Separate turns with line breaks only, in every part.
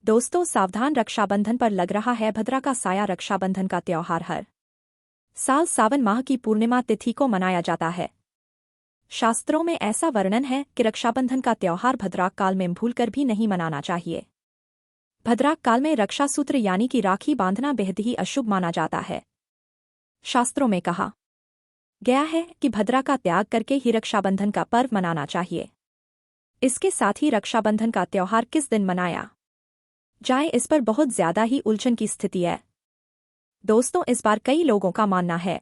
दोस्तों सावधान, रक्षाबंधन पर लग रहा है भद्रा का साया। रक्षाबंधन का त्योहार हर साल सावन माह की पूर्णिमा तिथि को मनाया जाता है। शास्त्रों में ऐसा वर्णन है कि रक्षाबंधन का त्योहार भद्राक काल में भूलकर भी नहीं मनाना चाहिए। भद्राक काल में रक्षा सूत्र यानी कि राखी बांधना बेहद ही अशुभ माना जाता है। शास्त्रों में कहा गया है कि भद्रा का त्याग करके ही रक्षाबंधन का पर्व मनाना चाहिए। इसके साथ ही रक्षाबंधन का त्योहार किस दिन मनाया जाए, इस पर बहुत ज्यादा ही उलझन की स्थिति है। दोस्तों इस बार कई लोगों का मानना है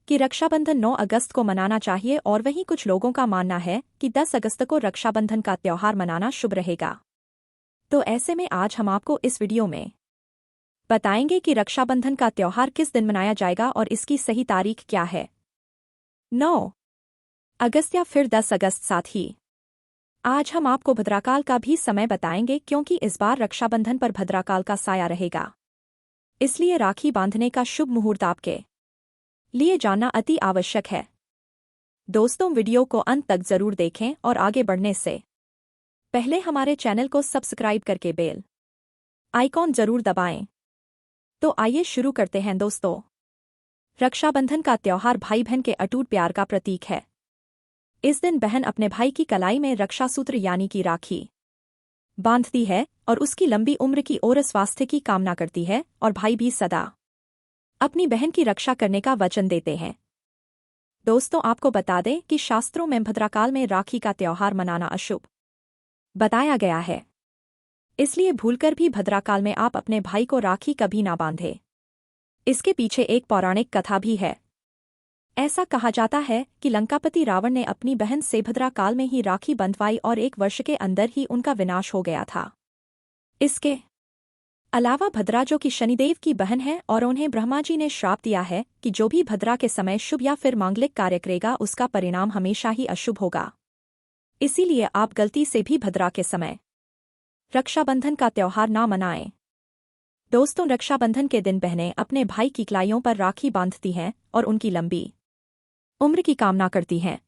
कि रक्षाबंधन 9 अगस्त को मनाना चाहिए और वहीं कुछ लोगों का मानना है कि 10 अगस्त को रक्षाबंधन का त्योहार मनाना शुभ रहेगा। तो ऐसे में आज हम आपको इस वीडियो में बताएंगे कि रक्षाबंधन का त्योहार किस दिन मनाया जाएगा और इसकी सही तारीख क्या है, 9 अगस्त या फिर 10 अगस्त। साथ ही आज हम आपको भद्राकाल का भी समय बताएंगे, क्योंकि इस बार रक्षाबंधन पर भद्राकाल का साया रहेगा। इसलिए राखी बांधने का शुभ मुहूर्त आपके लिए जानना अति आवश्यक है। दोस्तों वीडियो को अंत तक जरूर देखें और आगे बढ़ने से पहले हमारे चैनल को सब्सक्राइब करके बेल आइकॉन जरूर दबाएं। तो आइए शुरू करते हैं। दोस्तों रक्षाबंधन का त्योहार भाई बहन के अटूट प्यार का प्रतीक है। इस दिन बहन अपने भाई की कलाई में रक्षा सूत्र यानी कि राखी बांधती है और उसकी लंबी उम्र की और स्वास्थ्य की कामना करती है, और भाई भी सदा अपनी बहन की रक्षा करने का वचन देते हैं। दोस्तों आपको बता दें कि शास्त्रों में भद्राकाल में राखी का त्योहार मनाना अशुभ बताया गया है। इसलिए भूलकर भी भद्राकाल में आप अपने भाई को राखी कभी ना बांधे। इसके पीछे एक पौराणिक कथा भी है। ऐसा कहा जाता है कि लंकापति रावण ने अपनी बहन से भद्राकाल में ही राखी बंधवाई और 1 वर्ष के अंदर ही उनका विनाश हो गया था। इसके अलावा भद्रा जो कि शनिदेव की बहन है और उन्हें ब्रह्मा जी ने श्राप दिया है कि जो भी भद्रा के समय शुभ या फिर मांगलिक कार्य करेगा उसका परिणाम हमेशा ही अशुभ होगा। इसीलिए आप गलती से भी भद्रा के समय रक्षाबंधन का त्योहार ना मनाएं। दोस्तों रक्षाबंधन के दिन बहनें अपने भाई की कलाइयों पर राखी बांधती हैं और उनकी लंबी उम्र की कामना करती हैं।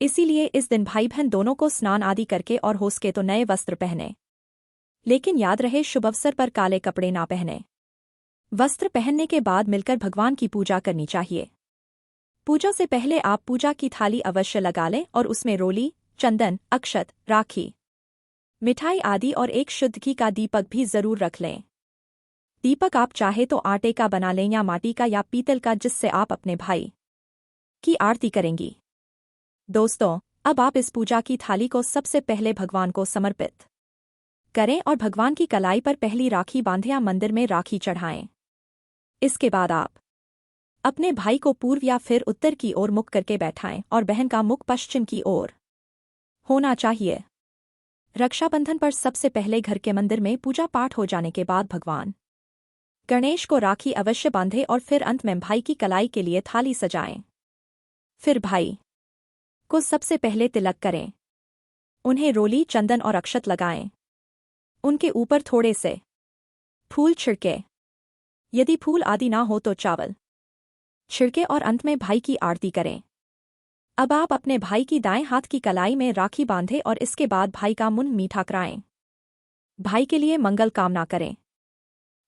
इसीलिए इस दिन भाई बहन दोनों को स्नान आदि करके और हो सके तो नए वस्त्र पहने, लेकिन याद रहे शुभ अवसर पर काले कपड़े ना पहने। वस्त्र पहनने के बाद मिलकर भगवान की पूजा करनी चाहिए। पूजा से पहले आप पूजा की थाली अवश्य लगा लें और उसमें रोली, चंदन, अक्षत, राखी, मिठाई आदि और एक शुद्ध घी का दीपक भी जरूर रख लें। दीपक आप चाहे तो आटे का बना लें या माटी का या पीतल का, जिससे आप अपने भाई की आरती करेंगी। दोस्तों अब आप इस पूजा की थाली को सबसे पहले भगवान को समर्पित करें और भगवान की कलाई पर पहली राखी बांधें या मंदिर में राखी चढ़ाएं। इसके बाद आप अपने भाई को पूर्व या फिर उत्तर की ओर मुख करके बैठाएं और बहन का मुख पश्चिम की ओर होना चाहिए। रक्षाबंधन पर सबसे पहले घर के मंदिर में पूजा पाठ हो जाने के बाद भगवान गणेश को राखी अवश्य बांधें और फिर अंत में भाई की कलाई के लिए थाली सजाएं। फिर भाई को सबसे पहले तिलक करें, उन्हें रोली, चंदन और अक्षत लगाएं। उनके ऊपर थोड़े से फूल छिड़के, यदि फूल आदि ना हो तो चावल छिड़के और अंत में भाई की आरती करें। अब आप अपने भाई की दाएं हाथ की कलाई में राखी बांधें और इसके बाद भाई का मुंह मीठा कराएं। भाई के लिए मंगल कामना करें।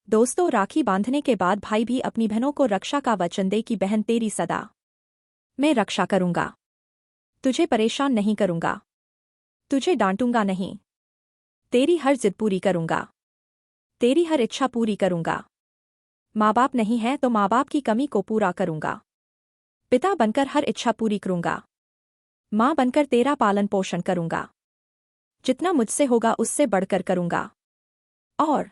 दोस्तों राखी बांधने के बाद भाई भी अपनी बहनों को रक्षा का वचन दे कि बहन तेरी सदा मैं रक्षा करूंगा, तुझे परेशान नहीं करूंगा, तुझे डांटूंगा नहीं, तेरी हर जिद पूरी करूंगा, तेरी हर इच्छा पूरी करूंगा। माँ बाप नहीं है तो माँ बाप की कमी को पूरा करूंगा, पिता बनकर हर इच्छा पूरी करूंगा, माँ बनकर तेरा पालन पोषण करूंगा, जितना मुझसे होगा उससे बढ़कर करूंगा। और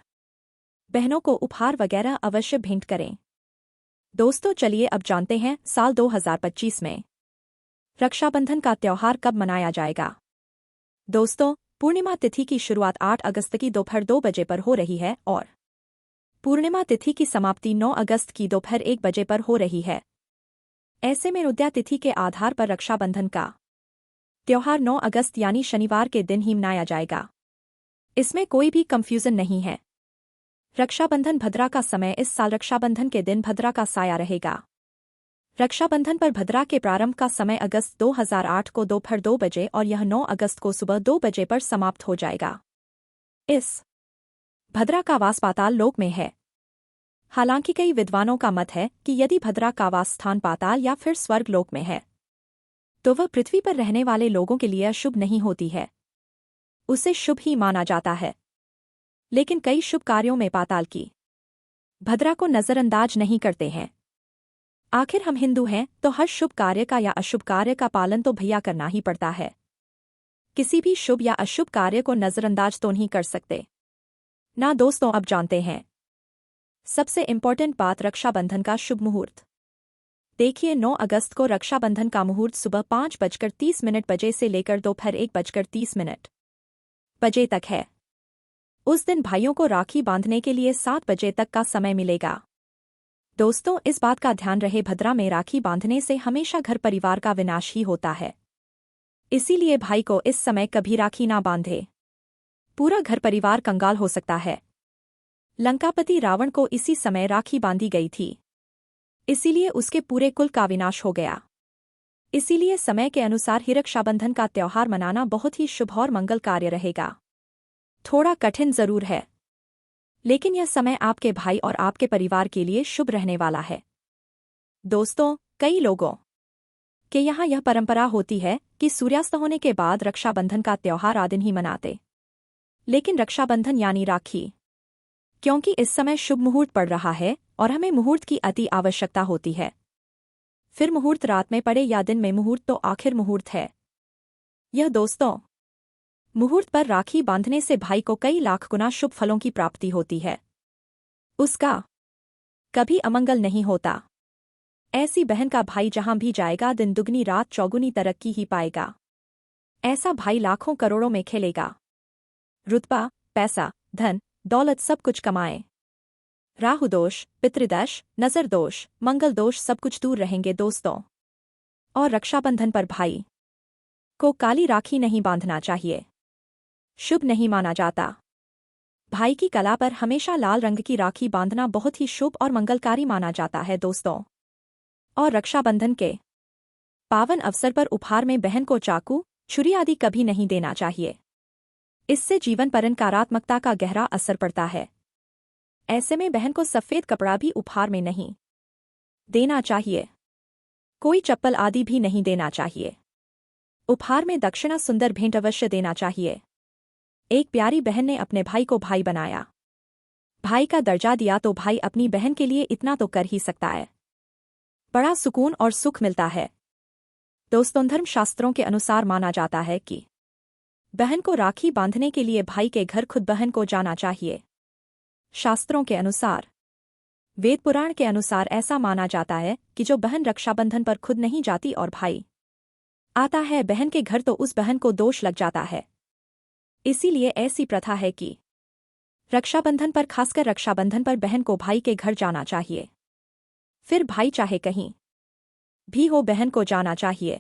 बहनों को उपहार वगैरह अवश्य भेंट करें। दोस्तों चलिए अब जानते हैं साल 2025 में रक्षाबंधन का त्योहार कब मनाया जाएगा। दोस्तों पूर्णिमा तिथि की शुरुआत 8 अगस्त की दोपहर 2 बजे पर हो रही है और पूर्णिमा तिथि की समाप्ति 9 अगस्त की दोपहर 1 बजे पर हो रही है। ऐसे में उदया तिथि के आधार पर रक्षाबंधन का त्योहार 9 अगस्त यानी शनिवार के दिन ही मनाया जाएगा। इसमें कोई भी कंफ्यूजन नहीं है। रक्षाबंधन भद्रा का समय इस साल रक्षाबंधन के दिन भद्रा का साया रहेगा। रक्षाबंधन पर भद्रा के प्रारंभ का समय अगस्त 2008 को दोपहर 2 बजे और यह 9 अगस्त को सुबह 2 बजे पर समाप्त हो जाएगा। इस भद्रा का वास पाताल लोक में है। हालांकि कई विद्वानों का मत है कि यदि भद्रा का वास स्थान पाताल या फिर स्वर्ग लोक में है तो वह पृथ्वी पर रहने वाले लोगों के लिए अशुभ नहीं होती है, उसे शुभ ही माना जाता है। लेकिन कई शुभ कार्यों में पाताल की भद्रा को नजरअंदाज नहीं करते हैं। आखिर हम हिंदू हैं तो हर शुभ कार्य का या अशुभ कार्य का पालन तो भैया करना ही पड़ता है। किसी भी शुभ या अशुभ कार्य को नजरअंदाज तो नहीं कर सकते ना दोस्तों। अब जानते हैं सबसे इम्पोर्टेंट बात, रक्षाबंधन का शुभ मुहूर्त। देखिए 9 अगस्त को रक्षाबंधन का मुहूर्त सुबह 5:30 बजे से लेकर दोपहर 1:30 बजे तक है। उस दिन भाइयों को राखी बांधने के लिए 7 बजे तक का समय मिलेगा। दोस्तों, इस बात का ध्यान रहे, भद्रा में राखी बांधने से हमेशा घर परिवार का विनाश ही होता है। इसीलिए भाई को इस समय कभी राखी ना बांधे, पूरा घर परिवार कंगाल हो सकता है। लंकापति रावण को इसी समय राखी बांधी गई थी, इसीलिए उसके पूरे कुल का विनाश हो गया। इसीलिए समय के अनुसार ही रक्षाबंधन का त्योहार मनाना बहुत ही शुभ और मंगल कार्य रहेगा। थोड़ा कठिन जरूर है, लेकिन यह समय आपके भाई और आपके परिवार के लिए शुभ रहने वाला है। दोस्तों, कई लोगों के यहाँ यह परंपरा होती है कि सूर्यास्त होने के बाद रक्षाबंधन का त्योहार आदिन ही मनाते, लेकिन रक्षाबंधन यानी राखी, क्योंकि इस समय शुभ मुहूर्त पड़ रहा है और हमें मुहूर्त की अति आवश्यकता होती है। फिर मुहूर्त रात में पड़े या दिन में मुहूर्त तो आखिर मुहूर्त है यह। दोस्तों, मुहूर्त पर राखी बांधने से भाई को कई लाख गुना शुभ फलों की प्राप्ति होती है, उसका कभी अमंगल नहीं होता। ऐसी बहन का भाई जहां भी जाएगा दिन दुगनी रात चौगुनी तरक्की ही पाएगा। ऐसा भाई लाखों करोड़ों में खेलेगा, रुतबा, पैसा, धन दौलत सब कुछ कमाए। राहु दोष, पितृदोष, नजर दोष, मंगल दोष सब कुछ दूर रहेंगे दोस्तों। और रक्षाबंधन पर भाई को काली राखी नहीं बांधना चाहिए, शुभ नहीं माना जाता। भाई की कला पर हमेशा लाल रंग की राखी बांधना बहुत ही शुभ और मंगलकारी माना जाता है दोस्तों। और रक्षाबंधन के पावन अवसर पर उपहार में बहन को चाकू, छुरी आदि कभी नहीं देना चाहिए, इससे जीवन पर नकारात्मकता का गहरा असर पड़ता है। ऐसे में बहन को सफेद कपड़ा भी उपहार में नहीं देना चाहिए, कोई चप्पल आदि भी नहीं देना चाहिए। उपहार में दक्षिणा सुंदर भेंट अवश्य देना चाहिए। एक प्यारी बहन ने अपने भाई को भाई बनाया, भाई का दर्जा दिया तो भाई अपनी बहन के लिए इतना तो कर ही सकता है, बड़ा सुकून और सुख मिलता है। दोस्तों, धर्म शास्त्रों के अनुसार माना जाता है कि बहन को राखी बांधने के लिए भाई के घर खुद बहन को जाना चाहिए। शास्त्रों के अनुसार, वेद पुराण के अनुसार ऐसा माना जाता है कि जो बहन रक्षाबंधन पर खुद नहीं जाती और भाई आता है बहन के घर तो उस बहन को दोष लग जाता है। इसीलिए ऐसी प्रथा है कि रक्षाबंधन पर, खासकर रक्षाबंधन पर बहन को भाई के घर जाना चाहिए। फिर भाई चाहे कहीं भी हो बहन को जाना चाहिए।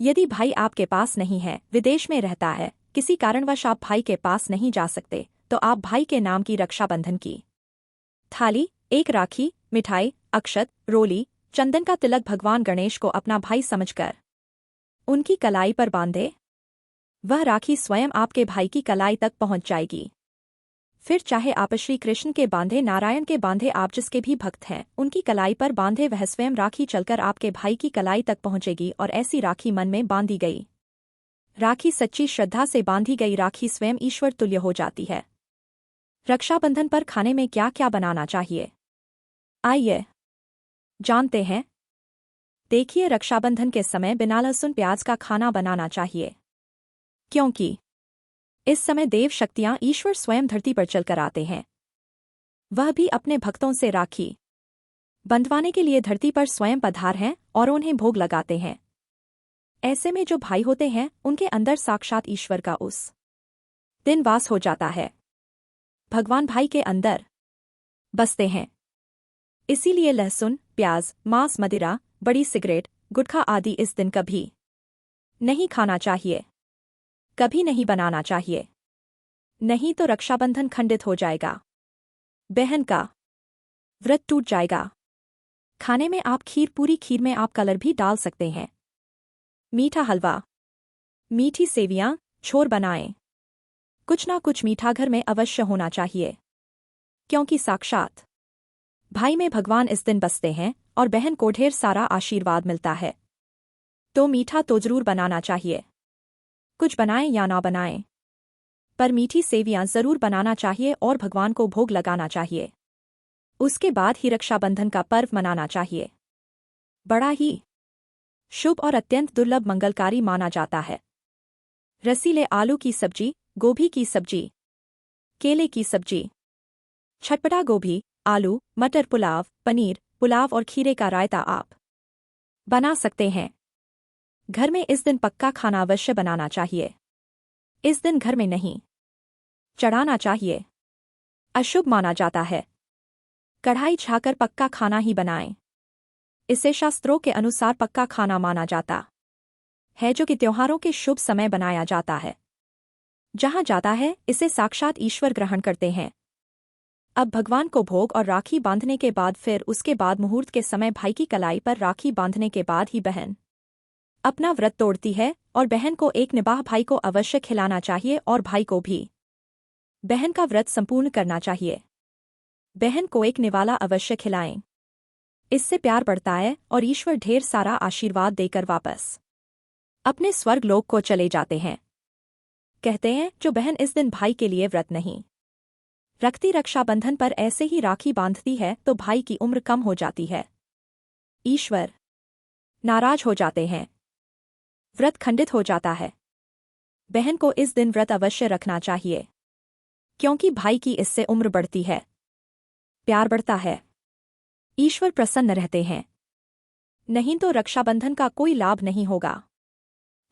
यदि भाई आपके पास नहीं है, विदेश में रहता है, किसी कारणवश आप भाई के पास नहीं जा सकते, तो आप भाई के नाम की रक्षाबंधन की थाली, एक राखी, मिठाई, अक्षत, रोली, चंदन का तिलक भगवान गणेश को अपना भाई समझकर उनकी कलाई पर बांधे। वह राखी स्वयं आपके भाई की कलाई तक पहुंच जाएगी। फिर चाहे आप श्री कृष्ण के बांधे, नारायण के बांधे, आप जिसके भी भक्त हैं, उनकी कलाई पर बांधे वह स्वयं राखी चलकर आपके भाई की कलाई तक पहुंचेगी। और ऐसी राखी मन में बांधी गई राखी, सच्ची श्रद्धा से बांधी गई राखी स्वयं ईश्वर तुल्य हो जाती है। रक्षाबंधन पर खाने में क्या क्या बनाना चाहिए, आइए जानते हैं। देखिए, रक्षाबंधन के समय बिना लहसुन प्याज का खाना बनाना चाहिए, क्योंकि इस समय देव शक्तियां ईश्वर स्वयं धरती पर चलकर आते हैं। वह भी अपने भक्तों से राखी बंधवाने के लिए धरती पर स्वयं पधार हैं और उन्हें भोग लगाते हैं। ऐसे में जो भाई होते हैं उनके अंदर साक्षात ईश्वर का उस दिन वास हो जाता है। भगवान भाई के अंदर बसते हैं। इसीलिए लहसुन, प्याज, मांस, मदिरा, बड़ी सिगरेट, गुटखा आदि इस दिन कभी नहीं खाना चाहिए, कभी नहीं बनाना चाहिए, नहीं तो रक्षाबंधन खंडित हो जाएगा, बहन का व्रत टूट जाएगा। खाने में आप खीर, पूरी खीर में आप कलर भी डाल सकते हैं। मीठा हलवा, मीठी सेवियां, छोर बनाएं। कुछ ना कुछ मीठा घर में अवश्य होना चाहिए, क्योंकि साक्षात भाई में भगवान इस दिन बसते हैं और बहन को ढेर सारा आशीर्वाद मिलता है। तो मीठा तो जरूर बनाना चाहिए। कुछ बनाएं या ना बनाएं, पर मीठी सेवियां जरूर बनाना चाहिए और भगवान को भोग लगाना चाहिए। उसके बाद ही रक्षाबंधन का पर्व मनाना चाहिए। बड़ा ही शुभ और अत्यंत दुर्लभ मंगलकारी माना जाता है। रसीले आलू की सब्जी, गोभी की सब्जी, केले की सब्जी, छटपटा गोभी, आलू, मटर पुलाव, पनीर पुलाव और खीरे का रायता आप बना सकते हैं। घर में इस दिन पक्का खाना अवश्य बनाना चाहिए। इस दिन घर में नहीं चढ़ाना चाहिए, अशुभ माना जाता है। कढ़ाई छाकर पक्का खाना ही बनाएं। इसे शास्त्रों के अनुसार पक्का खाना माना जाता है, जो कि त्योहारों के शुभ समय बनाया जाता है। जहां जाता है इसे साक्षात ईश्वर ग्रहण करते हैं। अब भगवान को भोग और राखी बांधने के बाद फिर उसके बाद मुहूर्त के समय भाई की कलाई पर राखी बांधने के बाद ही बहन अपना व्रत तोड़ती है और बहन को एक निबाह भाई को अवश्य खिलाना चाहिए और भाई को भी बहन का व्रत संपूर्ण करना चाहिए। बहन को एक निवाला अवश्य खिलाएं। इससे प्यार बढ़ता है और ईश्वर ढेर सारा आशीर्वाद देकर वापस अपने स्वर्ग लोक को चले जाते हैं। कहते हैं जो बहन इस दिन भाई के लिए व्रत नहीं रखती, रक्षाबंधन पर ऐसे ही राखी बांधती है तो भाई की उम्र कम हो जाती है। ईश्वर नाराज हो जाते हैं, व्रत खंडित हो जाता है। बहन को इस दिन व्रत अवश्य रखना चाहिए, क्योंकि भाई की इससे उम्र बढ़ती है, प्यार बढ़ता है, ईश्वर प्रसन्न रहते हैं। नहीं तो रक्षाबंधन का कोई लाभ नहीं होगा।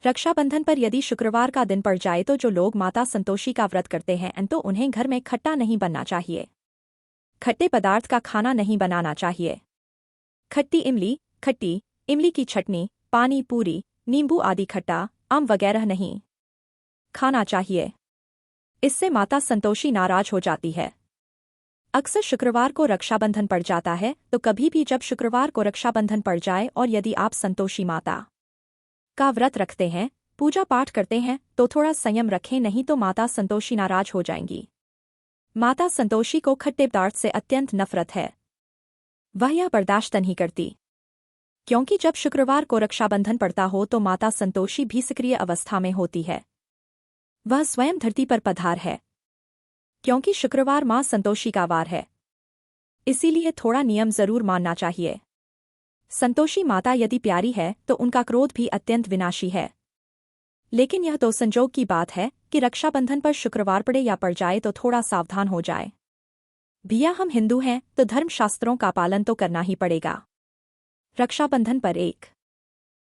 रक्षाबंधन पर यदि शुक्रवार का दिन पड़ जाए तो जो लोग माता संतोषी का व्रत करते हैं तो उन्हें घर में खट्टा नहीं बनना चाहिए। खट्टे पदार्थ का खाना नहीं बनाना चाहिए। खट्टी इमली की चटनी, पानी पूरी, नींबू आदि खट्टा, आम वगैरह नहीं खाना चाहिए। इससे माता संतोषी नाराज हो जाती है। अक्सर शुक्रवार को रक्षाबंधन पड़ जाता है, तो कभी भी जब शुक्रवार को रक्षाबंधन पड़ जाए और यदि आप संतोषी माता का व्रत रखते हैं, पूजा पाठ करते हैं, तो थोड़ा संयम रखें, नहीं तो माता संतोषी नाराज हो जाएंगी। माता संतोषी को खट्टे पदार्थ से अत्यंत नफरत है। वह यह बर्दाश्त नहीं करती, क्योंकि जब शुक्रवार को रक्षाबंधन पड़ता हो तो माता संतोषी भी सक्रिय अवस्था में होती है। वह स्वयं धरती पर पधार है, क्योंकि शुक्रवार मां संतोषी का वार है। इसीलिए थोड़ा नियम जरूर मानना चाहिए। संतोषी माता यदि प्यारी है तो उनका क्रोध भी अत्यंत विनाशी है। लेकिन यह तो संजोग की बात है कि रक्षाबंधन पर शुक्रवार पड़े या पड़ जाए तो थोड़ा सावधान हो जाए। भैया हम हिंदू हैं तो धर्मशास्त्रों का पालन तो करना ही पड़ेगा। रक्षाबंधन पर एक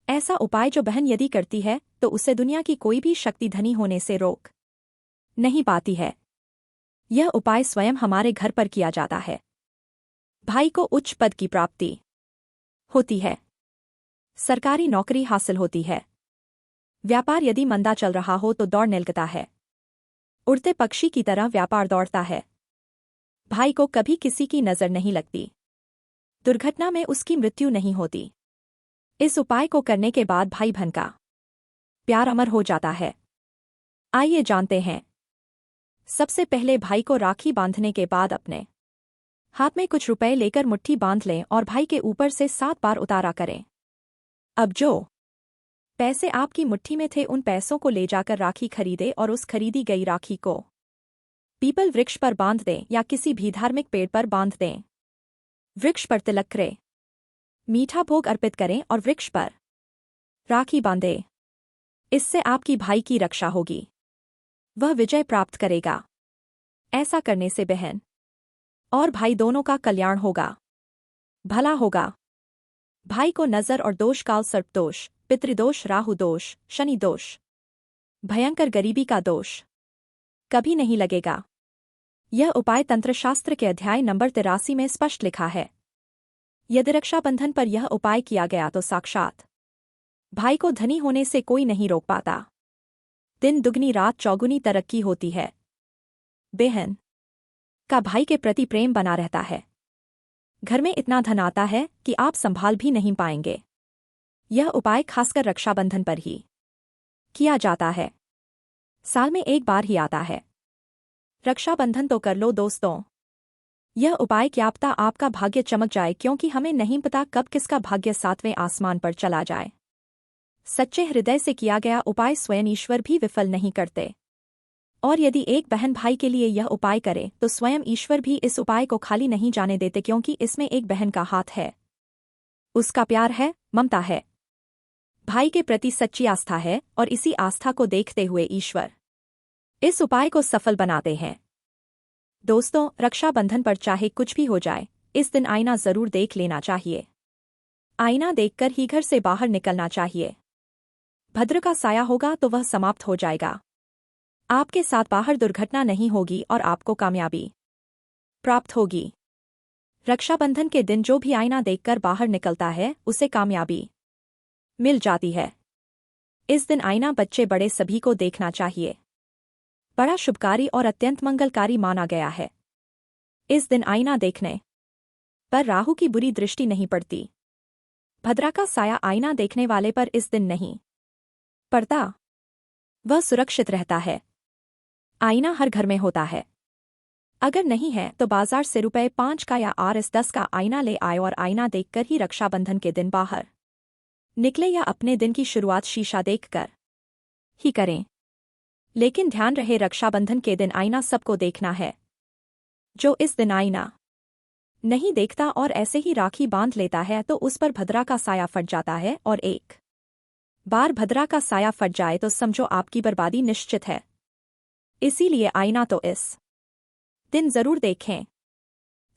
ऐसा उपाय जो बहन यदि करती है तो उसे दुनिया की कोई भी शक्ति धनी होने से रोक नहीं पाती है। यह उपाय स्वयं हमारे घर पर किया जाता है। भाई को उच्च पद की प्राप्ति होती है, सरकारी नौकरी हासिल होती है, व्यापार यदि मंदा चल रहा हो तो दौड़ निलकता है, उड़ते पक्षी की तरह व्यापार दौड़ता है। भाई को कभी किसी की नजर नहीं लगती, दुर्घटना में उसकी मृत्यु नहीं होती। इस उपाय को करने के बाद भाई बहन का प्यार अमर हो जाता है। आइए जानते हैं। सबसे पहले भाई को राखी बांधने के बाद अपने हाथ में कुछ रुपए लेकर मुट्ठी बांध लें और भाई के ऊपर से 7 बार उतारा करें। अब जो पैसे आपकी मुट्ठी में थे उन पैसों को ले जाकर राखी खरीदे और उस खरीदी गई राखी को पीपल वृक्ष पर बांध दें या किसी भी धार्मिक पेड़ पर बांध दें। वृक्ष पर तिलक करें, मीठा भोग अर्पित करें और वृक्ष पर राखी बांधें। इससे आपकी भाई की रक्षा होगी, वह विजय प्राप्त करेगा। ऐसा करने से बहन और भाई दोनों का कल्याण होगा, भला होगा। भाई को नजर और दोष काल सर्प दोष, पितृदोष, राहु दोष, शनि दोष, भयंकर गरीबी का दोष कभी नहीं लगेगा। यह उपाय तंत्रशास्त्र के अध्याय नंबर 83 में स्पष्ट लिखा है। यदि रक्षाबंधन पर यह उपाय किया गया तो साक्षात भाई को धनी होने से कोई नहीं रोक पाता। दिन दुगनी रात चौगुनी तरक्की होती है। बहन का भाई के प्रति प्रेम बना रहता है। घर में इतना धन आता है कि आप संभाल भी नहीं पाएंगे। यह उपाय खासकर रक्षाबंधन पर ही किया जाता है। साल में एक बार ही आता है। रक्षाबंधन तो कर लो दोस्तों। यह उपाय क्या पता आपका भाग्य चमक जाए, क्योंकि हमें नहीं पता कब किसका भाग्य 7वें आसमान पर चला जाए। सच्चे हृदय से किया गया उपाय स्वयं ईश्वर भी विफल नहीं करते। और यदि एक बहन भाई के लिए यह उपाय करे तो स्वयं ईश्वर भी इस उपाय को खाली नहीं जाने देते, क्योंकि इसमें एक बहन का हाथ है, उसका प्यार है, ममता है, भाई के प्रति सच्ची आस्था है, और इसी आस्था को देखते हुए ईश्वर इस उपाय को सफल बनाते हैं। दोस्तों, रक्षाबंधन पर चाहे कुछ भी हो जाए, इस दिन आईना जरूर देख लेना चाहिए। आईना देखकर ही घर से बाहर निकलना चाहिए। भद्र का साया होगा तो वह समाप्त हो जाएगा। आपके साथ बाहर दुर्घटना नहीं होगी और आपको कामयाबी प्राप्त होगी। रक्षाबंधन के दिन जो भी आईना देखकर बाहर निकलता है उसे कामयाबी मिल जाती है। इस दिन आईना बच्चे बड़े सभी को देखना चाहिए। बड़ा शुभकारी और अत्यंत मंगलकारी माना गया है। इस दिन आईना देखने पर राहु की बुरी दृष्टि नहीं पड़ती। भद्रा का साया आईना देखने वाले पर इस दिन नहीं पड़ता, वह सुरक्षित रहता है। आईना हर घर में होता है। अगर नहीं है तो बाजार से ₹5 का या Rs10 का आईना ले आए और आईना देखकर ही रक्षाबंधन के दिन बाहर निकले, या अपने दिन की शुरुआत शीशा देखकर ही करें। लेकिन ध्यान रहे, रक्षाबंधन के दिन आईना सबको देखना है। जो इस दिन आईना नहीं देखता और ऐसे ही राखी बांध लेता है तो उस पर भद्रा का साया फट जाता है, और एक बार भद्रा का साया फट जाए तो समझो आपकी बर्बादी निश्चित है। इसीलिए आईना तो इस दिन जरूर देखें।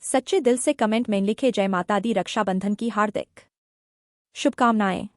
सच्चे दिल से कमेंट में लिखे जय माता दी। रक्षाबंधन की हार्दिक शुभकामनाएं।